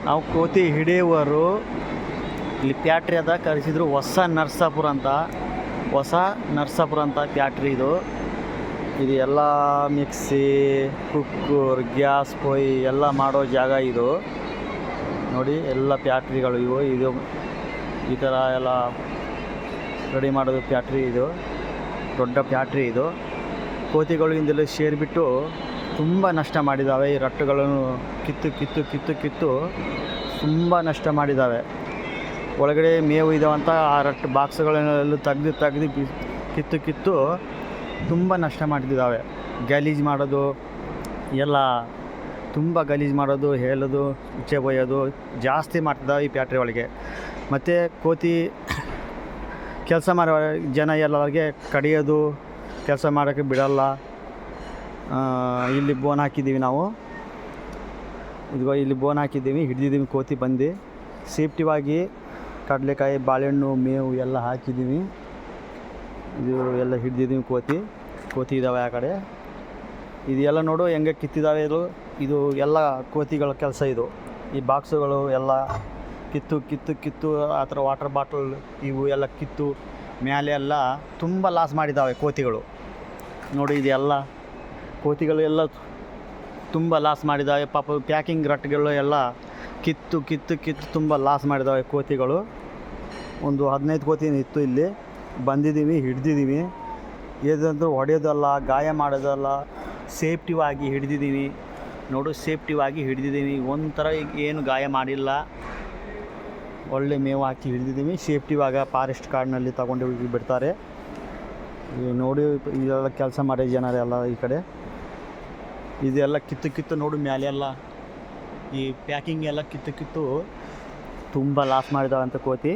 ನಾವು ಕೋತಿ ಹಿಡಿಯುವರು ಇಲ್ಲಿ ಪ್ಯಾಟ್ರಿ ಅದ ಕರೆಸಿದ್ರು ಹೊಸ ನರಸಾಪುರ ಅಂತ ಪ್ಯಾಟ್ರಿ ಇದು ಎಲ್ಲ ಮಿಕ್ಸಿ ಕುಕ್ಕರ್ ಗ್ಯಾಸ್ ಪೊಯ್ ಎಲ್ಲ ಮಾಡೋ ಜಾಗ ಇದು ನೋಡಿ. ಎಲ್ಲ ಪ್ಯಾಟ್ರಿಗಳು ಇದು ಈ ಥರ ಎಲ್ಲ ರೆಡಿ ಮಾಡೋದು ಪ್ಯಾಟ್ರಿ. ಇದು ದೊಡ್ಡ ಪ್ಯಾಟ್ರಿ. ಇದು ಕೋತಿಗಳು ಇಂದೆಲ್ಲ ಸೇರಿಬಿಟ್ಟು ತುಂಬ ನಷ್ಟ ಮಾಡಿದ್ದಾವೆ. ಈ ರಟ್ಟುಗಳನ್ನು ಕಿತ್ತು ತುಂಬ ನಷ್ಟ ಮಾಡಿದ್ದಾವೆ. ಒಳಗಡೆ ಮೇವು ಇದಾವಂತ ಆ ರಟ್ಟು ಬಾಕ್ಸ್ಗಳನ್ನೆಲ್ಲ ತೆಗ್ದು ಕಿತ್ತು ತುಂಬ ನಷ್ಟ ಮಾಡಿದ್ದಾವೆ. ಗಲೀಜು ಮಾಡೋದು ಎಲ್ಲ ತುಂಬ ಗಲೀಜು ಮಾಡೋದು, ಹೇಳೋದು, ಈಚೆ ಬೊಯ್ಯೋದು ಜಾಸ್ತಿ ಮಾಡ್ತಿದ್ದಾವೆ ಈ ಪ್ಯಾಟ್ರಿ ಒಳಗೆ. ಮತ್ತು ಕೋತಿ ಕೆಲಸ ಮಾಡೋ ಜನ ಎಲ್ಲರಿಗೆ ಕಡಿಯೋದು, ಕೆಲಸ ಮಾಡೋಕ್ಕೆ ಬಿಡಲ್ಲ. ಇಲ್ಲಿ ಬೋನ್ ಹಾಕಿದ್ದೀವಿ ನಾವು. ಇಲ್ಲಿ ಬೋನ್ ಹಾಕಿದ್ದೀವಿ, ಹಿಡಿದಿದ್ದೀವಿ ಕೋತಿ ಬಂದು ಸೇಫ್ಟಿವಾಗಿ. ಕಡಲೆಕಾಯಿ, ಬಾಳೆಹಣ್ಣು, ಮೇವು ಎಲ್ಲ ಹಾಕಿದ್ದೀವಿ. ಇದು ಎಲ್ಲ ಹಿಡಿದಿದ್ದೀವಿ ಕೋತಿ ಇದ್ದಾವೆ ಆ ಕಡೆ. ಇದೆಲ್ಲ ನೋಡು ಹೆಂಗೆ ಕಿತ್ತಿದ್ದಾವೆ. ಇದು ಎಲ್ಲ ಕೋತಿಗಳ ಕೆಲಸ. ಇದು ಈ ಬಾಕ್ಸುಗಳು ಎಲ್ಲ ಕಿತ್ತು ಆ ಥರ ವಾಟರ್ ಬಾಟಲ್ ಇವು ಎಲ್ಲ ಕಿತ್ತು ಮೇಲೆ ಎಲ್ಲ ತುಂಬ ಲಾಸ್ ಮಾಡಿದ್ದಾವೆ ಕೋತಿಗಳು. ನೋಡಿ ಇದೆಲ್ಲ ಕೋತಿಗಳು ಎಲ್ಲ ತುಂಬ ಲಾಸ್ ಮಾಡಿದ್ದಾವೆ. ಪಾಪ ಪ್ಯಾಕಿಂಗ್ ರಟ್ಗಳು ಎಲ್ಲ ಕಿತ್ತು ತುಂಬ ಲಾಸ್ ಮಾಡಿದ್ದಾವೆ ಕೋತಿಗಳು. ಒಂದು 15 ಕೋತಿ ಇತ್ತು. ಇಲ್ಲಿ ಬಂದಿದ್ದೀವಿ, ಹಿಡ್ದಿದ್ದೀವಿ. ಏದಂದ್ರೂ ಹೊಡೆಯೋದಲ್ಲ, ಗಾಯ ಮಾಡೋದಲ್ಲ, ಸೇಫ್ಟಿವಾಗಿ ಹಿಡ್ದಿದ್ದೀವಿ. ನೋಡು ಸೇಫ್ಟಿವಾಗಿ ಹಿಡ್ದಿದ್ದೀವಿ. ಒಂಥರ ಏನು ಗಾಯ ಮಾಡಿಲ್ಲ. ಒಳ್ಳೆ ಮೇವು ಹಾಕಿ ಹಿಡ್ದಿದ್ದೀವಿ ಸೇಫ್ಟಿವಾಗ. ಫಾರೆಸ್ಟ್ ಕಾಡಿನಲ್ಲಿ ತಗೊಂಡು ಹೋಗಿ ಬಿಡ್ತಾರೆ. ನೋಡಿ ಇದೆಲ್ಲ ಕೆಲಸ ಮಾಡೋ ಜನರೆಲ್ಲ ಈ ಕಡೆ. ಇದೆಲ್ಲ ಕಿತ್ತು ನೋಡು ಮೇಲೆ ಎಲ್ಲ ಈ ಪ್ಯಾಕಿಂಗ್ ಎಲ್ಲ ಕಿತ್ತು ತುಂಬ ಲಾಸ್ ಮಾಡಿದಾವಂತ ಕೋತಿ.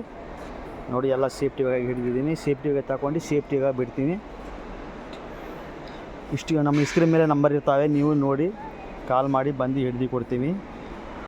ನೋಡಿ ಎಲ್ಲ ಸೇಫ್ಟಿಯಾಗಿ ಹಿಡಿದಿದ್ದೀನಿ. ಸೇಫ್ಟಿಯಾಗಿ ತಗೊಂಡು ಸೇಫ್ಟಿಯಾಗಿ ಬಿಡ್ತೀನಿ. ಇಷ್ಟು ನಮ್ಮ ಸ್ಕ್ರೀನ್ ಮೇಲೆ ನಂಬರ್ ಇರ್ತಾವೆ, ನೀವು ನೋಡಿ ಕಾಲ್ ಮಾಡಿ ಬಂದು ಹಿಡ್ದು ಕೊಡ್ತೀವಿ.